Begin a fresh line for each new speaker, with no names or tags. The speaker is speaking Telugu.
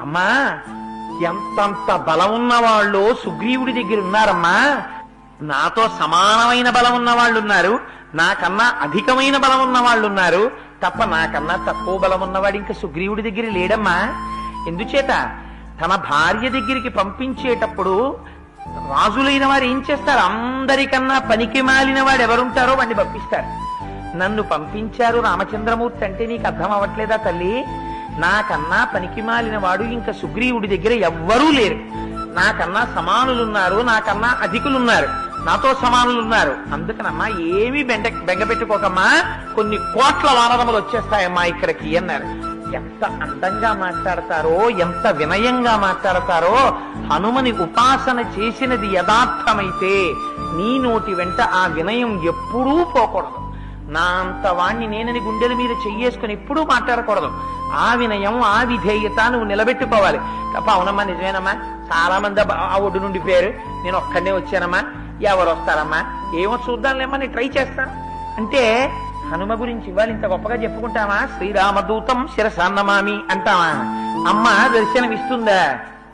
అమ్మా ఎంతంత బలం ఉన్నవాళ్ళు సుగ్రీవుడి దగ్గర ఉన్నారమ్మా. నాతో సమానమైన బలం ఉన్న వాళ్ళు ఉన్నారు, నాకన్నా అధికమైన బలం ఉన్న వాళ్ళు ఉన్నారు, తప్ప నాకన్నా తక్కువ బలం ఉన్నవాడు ఇంకా సుగ్రీవుడి దగ్గర లేడమ్మా. ఎందుచేత తన భార్య దగ్గరికి పంపించేటప్పుడు రాజులైన వారు ఏం చేస్తారు? అందరికన్నా పనికి మాలిన వాడు ఎవరుంటారో వాడిని పంపిస్తారు. నన్ను పంపించారు రామచంద్రమూర్తి అంటే నీకు అర్థం అవ్వట్లేదా తల్లి? నాకన్నా పనికి మాలిన వాడు ఇంకా సుగ్రీవుడి దగ్గర ఎవ్వరూ లేరు. నాకన్నా సమానులున్నారు, నాకన్నా అధికులున్నారు, నాతో సమానులున్నారు. అందుకనమ్మా ఏమీ బెంగపెట్టుకోకమ్మా, కొన్ని కోట్ల వానరములు వచ్చేస్తాయమ్మా ఇక్కడికి అన్నారు. ఎంత అందంగా మాట్లాడతారో, ఎంత వినయంగా మాట్లాడతారో. హనుమని ఉపాసన చేసినది యథార్థమైతే నీ నోటి వెంట ఆ వినయం ఎప్పుడూ పోకూడదు. నా అంత వాణ్ణి నేనని గుండెల మీద చెయ్యేసుకుని ఎప్పుడూ మాట్లాడకూడదు. ఆ వినయం, ఆ విధేయత నువ్వు నిలబెట్టుకోవాలి తప్ప. అవునమ్మా, నిజమేనమ్మా, చాలా మంది ఆ ఒడ్డు నుండి పేరు, నేను ఒక్కడనే వచ్చానమ్మా, ఎవరు వస్తారమ్మా, ఏమో చూద్దాంలేమ్మా, నేను ట్రై చేస్తాను అంటే హనుమ గురించి ఇవాళ ఇంత గొప్పగా చెప్పుకుంటామా? శ్రీరామదూతం శిరసాన్నమామి అంటామా? అమ్మ దర్శనం ఇస్తుందా?